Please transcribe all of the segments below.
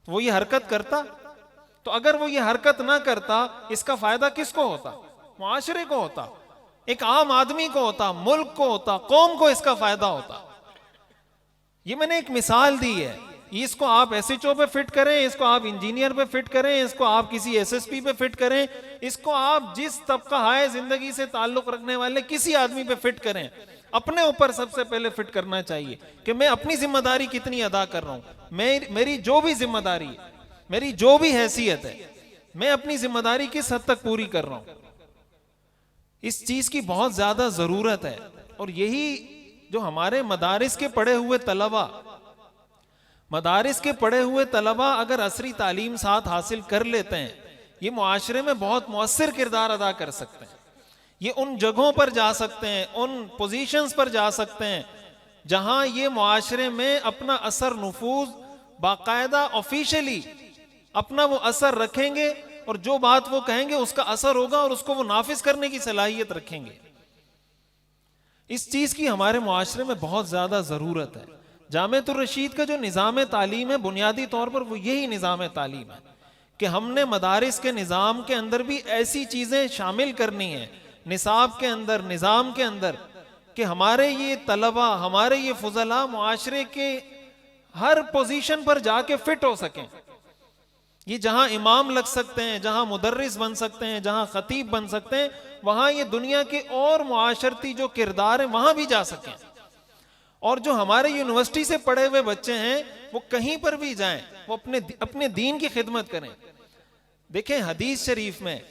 तो वो ये हरकत करता? तो अगर वो ये हरकत ना करता, इसका फायदा किसको होता? मुआशरे को होता, एक आम आदमी को होता, मुल्क को होता, कौम को इसका फायदा होता। ये मैंने एक मिसाल दी है। इसको आप एसएचओ पे फिट करें, इसको आप इंजीनियर पे फिट करें, इसको आप किसी एसएसपी पे फिट करें, इसको आप जिस तबका हाय जिंदगी से ताल्लुक रखने वाले किसी आदमी पे फिट करें, अपने ऊपर सबसे पहले फिट करना चाहिए कि मैं अपनी जिम्मेदारी कितनी अदा कर रहा हूं। मेरी जो भी जिम्मेदारी है, मेरी जो भी हैसियत है, मैं अपनी जिम्मेदारी किस हद तक पूरी कर रहा हूं। इस चीज की बहुत ज्यादा जरूरत है। और यही जो हमारे मदारिस के पढ़े हुए तलबा, मदारिस के पढ़े हुए तलबा अगर असरी तालीम साथ हासिल कर लेते हैं, ये मुआशरे में बहुत मौसर किरदार अदा कर सकते हैं। ये उन जगहों पर जा सकते हैं, उन पोजीशंस पर जा सकते हैं जहां ये मुआशरे में अपना असर नफूज बाकायदा ऑफिशियली अपना वो असर रखेंगे, और जो बात वो कहेंगे उसका असर होगा और उसको वो नाफिज करने की सलाहियत रखेंगे। इस चीज की हमारे मुआशरे में बहुत ज्यादा जरूरत है। जामिअतुर रशीद का जो निज़ाम तालीम है, बुनियादी तौर पर वो यही निज़ाम तालीम है कि हमने मदारिस के निज़ाम के अंदर भी ऐसी चीजें शामिल करनी है, निसाब के अंदर, निज़ाम के अंदर, कि हमारे ये तलबा, हमारे ये फुजला मुआशरे के हर पोजीशन पर जाके फिट हो सकें। ये जहां इमाम लग सकते हैं, जहां मुदर्रिस बन सकते हैं, जहां खतीब बन सकते हैं, वहां ये दुनिया के और मुआशरती जो किरदार हैं वहां भी जा सकें। और जो हमारे यूनिवर्सिटी से पढ़े हुए बच्चे हैं वो कहीं पर भी जाएं, वो अपने दीन की खिदमत करें। देखें हदीस शरीफ में,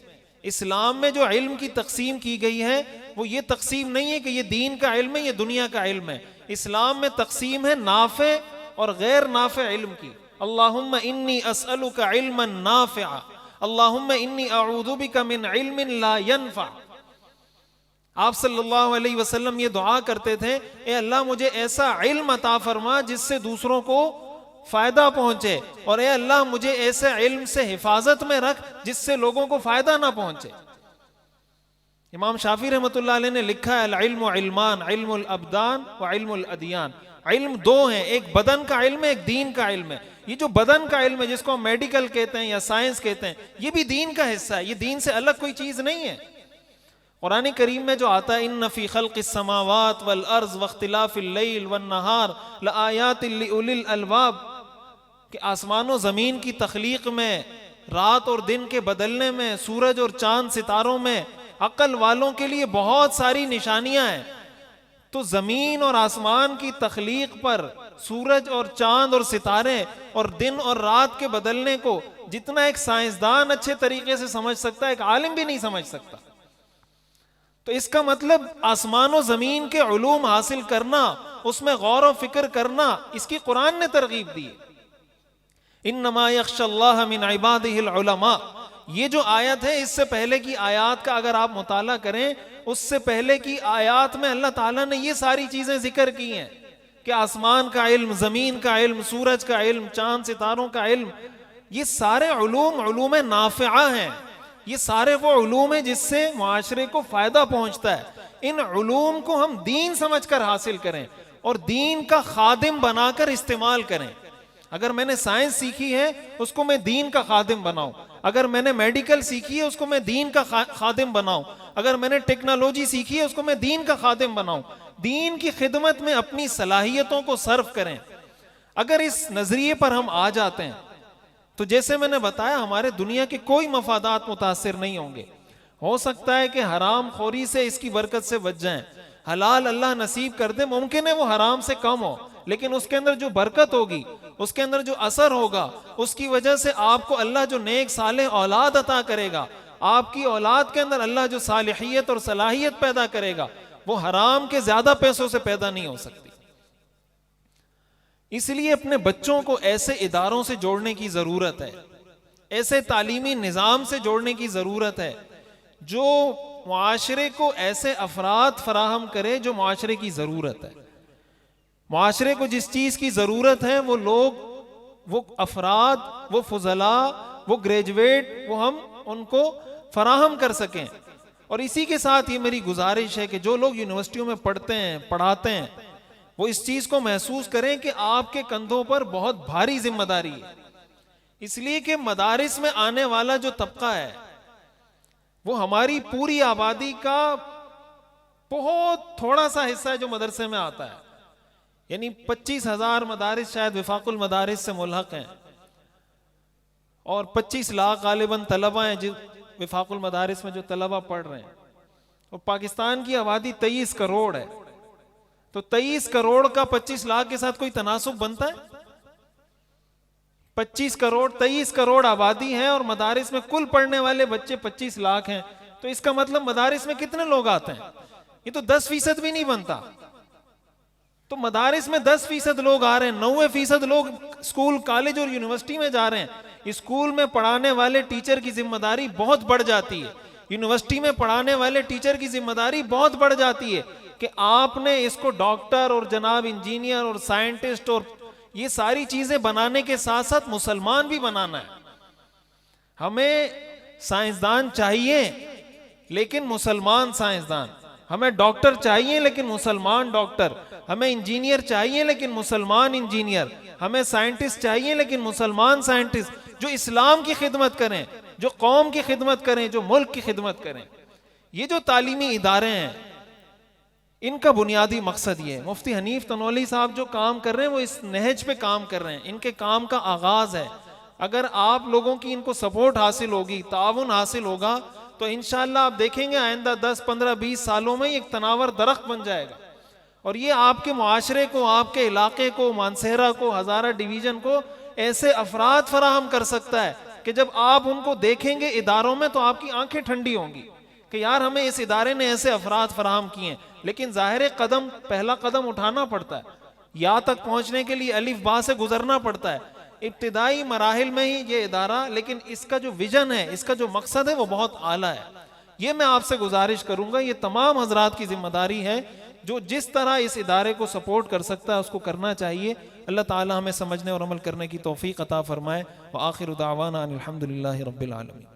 इस्लाम में जो इल्म की तकसीम की गई है वो ये तकसीम नहीं है कि ये दीन का इल्म है, ये दुनिया का इल्म है। इस्लाम में तकसीम है नाफे और गैर नाफे इल्म की। अल्लाहुम्मा इन्नी अस्अलुका इल्मन नाफिआ, अल्लाहुम्मा इन्नी अऊज़ु बिका मिन इल्मिन ला यनफा। आप सल्लल्लाहु अलैहि वसल्लम ये दुआ करते थे, ए अल्लाह मुझे ऐसा इल्म अता फरमा जिससे दूसरों को फायदा पहुंचे, और ए अल्लाह मुझे ऐसे इल्म से हिफाजत में रख जिससे लोगों को फायदा ना पहुंचे। इमाम शाफी रहमतुल्लाह अलैह ने लिखा है, अल इल्मु इल्मान, इल्मुल अब्दान व इल्मुल अदियान। इल्म दो हैं, एक बदन का इल्म है, एक दीन का इल्म है। ये जो बदन का इल्म है जिसको हम मेडिकल कहते हैं या साइंस कहते हैं, ये भी दीन का हिस्सा है, ये दीन से अलग कोई चीज नहीं है। कुरान करीम में जो आता है, इन्न फी खल्क़िस समावात वल अर्ज़ वख्तिलाफिल लैल वन नहार लआयातिल लिउलिल अलबाब, कि आसमानों जमीन की तख्लीक में, रात और दिन के बदलने में, सूरज और चांद सितारों में अक्ल वालों के लिए बहुत सारी निशानियां हैं। तो जमीन और आसमान की तख्लीक पर, सूरज और चांद और सितारे और दिन और रात के बदलने को जितना एक साइंसदान अच्छे तरीके से समझ सकता है, एक आलिम भी नहीं समझ सकता। तो इसका मतलब आसमान और जमीन के उलूम हासिल करना, उसमें गौर व फिक्र करना, इसकी कुरान ने तरगीब दी। इन्नमा यख्शल्लाह मिन इबादिहिल उलमा, ये जो आयत है, इससे पहले की आयत का अगर आप मुताला करें, उससे पहले की आयत में अल्लाह ताला ने ये सारी चीजें जिक्र की हैं कि आसमान का इल्म, जमीन का इल्म, सूरज का इल्म, चांद सितारों का इल्म, ये सारे उलूम नाफिआ हैं। ये सारे वो उलूम हैं जिससे मुआशरे को फायदा पहुंचता है। इन उलूम को हम दीन समझकर हासिल करें और दीन का खादिम बनाकर इस्तेमाल करें। अगर मैंने साइंस सीखी है उसको मैं दीन का खादिम बनाऊं, अगर मैंने मेडिकल सीखी है उसको मैं दीन का खादिम बनाऊं, अगर मैंने टेक्नोलॉजी सीखी है उसको मैं दीन का खादिम बनाऊं। दीन की खिदमत में अपनी सलाहियतों को सर्व करें। अगर इस नजरिए पर हम आ जाते हैं तो जैसे मैंने बताया, हमारे दुनिया के कोई मफादात मुतासिर नहीं होंगे। हो सकता है कि हराम खोरी से, इसकी बरकत से बच जाएं, हलाल अल्लाह नसीब कर दे, मुमकिन है वो हराम से कम हो, लेकिन उसके अंदर जो बरकत होगी, उसके अंदर जो असर होगा, उसकी वजह से आपको अल्लाह जो नेक साले औलाद अता करेगा, आपकी औलाद के अंदर अल्लाह जो सालिहियत और सलाहियत पैदा करेगा, वो हराम के ज्यादा पैसों से पैदा नहीं हो सकती। इसलिए अपने बच्चों को ऐसे इदारों से जोड़ने की जरूरत है, ऐसे तालीमी निज़ाम से जोड़ने की जरूरत है जो मुआशरे को ऐसे अफराद फराहम करे जो मुआशरे की जरूरत है। मुआशरे को जिस चीज की जरूरत है वो लोग, वो अफराद, वो फुजला, वो ग्रेजुएट, वो हम उनको फराहम कर सकें। और इसी के साथ ये मेरी गुजारिश है कि जो लोग यूनिवर्सिटियों में पढ़ते हैं, पढ़ाते हैं, वो इस चीज को महसूस करें कि आपके कंधों पर बहुत भारी जिम्मेदारी है। इसलिए कि मदारिस में आने वाला जो तबका है वो हमारी पूरी आबादी का बहुत थोड़ा सा हिस्सा है जो मदरसे में आता है। यानी 25,000 मदारिस शायद विफाकुल मदारिस से मुल्हक हैं और 25 लाख गालिबन तलबा हैं जो विफाकुल मदारिस में जो तलबा पढ़ रहे हैं। और पाकिस्तान की आबादी 23 करोड़ है, तो 23 करोड़ का 25 लाख के साथ कोई तनासुब बनता है? 25 करोड़ 23 करोड़ आबादी है और मदारिस में कुल पढ़ने वाले बच्चे 25 लाख हैं, तो इसका मतलब मदारिस में कितने लोग आते हैं? ये तो 10% भी नहीं बनता। तो मदारिस में 10% लोग आ रहे हैं, 90% लोग स्कूल कॉलेज और यूनिवर्सिटी में जा रहे हैं। स्कूल में पढ़ाने वाले टीचर की जिम्मेदारी बहुत बढ़ जाती है, यूनिवर्सिटी में पढ़ाने वाले टीचर की जिम्मेदारी बहुत बढ़ जाती है कि आपने इसको डॉक्टर और जनाब इंजीनियर और साइंटिस्ट और ये सारी चीजें बनाने के साथ साथ मुसलमान भी बनाना है। हमें साइंसदान चाहिए लेकिन मुसलमान साइंसदान, हमें डॉक्टर चाहिए लेकिन मुसलमान डॉक्टर, हमें इंजीनियर चाहिए लेकिन मुसलमान इंजीनियर, हमें साइंटिस्ट चाहिए लेकिन मुसलमान साइंटिस्ट, जो इस्लाम की खिदमत करें, जो कौम की खिदमत करें, जो मुल्क की खिदमत करें। ये जो तालीमी इदारे हैं इनका बुनियादी मकसद ये है। मुफ्ती हनीफ तनोली साहब जो काम कर रहे हैं वो इस नहज पे काम कर रहे हैं, इनके काम का आगाज है। अगर आप लोगों की इनको सपोर्ट हासिल होगी, ताउन हासिल होगा, तो इंशाअल्लाह आप देखेंगे आइंदा 10, 15, 20 सालों में एक तनावर दरख्त बन जाएगा और ये आपके मुआशरे को, आपके इलाके को, मानसेहरा को, हजारा डिवीजन को ऐसे अफराद फराहम कर सकता है कि जब आप उनको देखेंगे इदारों में तो आपकी आंखें ठंडी होंगी कि यार हमें इस इदारे ने ऐसे अफराद फराहम किए। लेकिन जाहिर कदम, पहला कदम उठाना पड़ता है, या तक पहुंचने के लिए अलिफ बा से गुजरना पड़ता है। इब्तिदाई मराहिल में ही ये इदारा, लेकिन इसका जो विजन है, इसका जो मकसद है वो बहुत आला है। ये मैं आपसे गुजारिश करूंगा, ये तमाम हजरात की जिम्मेदारी है, जो जिस तरह इस इदारे को सपोर्ट कर सकता है उसको करना चाहिए। अल्लाह ताला हमें समझने और अमल करने की तौफीक अता फरमाए। व आखिर दावाना अनिल हम्दुलिल्लाहि रब्बिल आलमीन।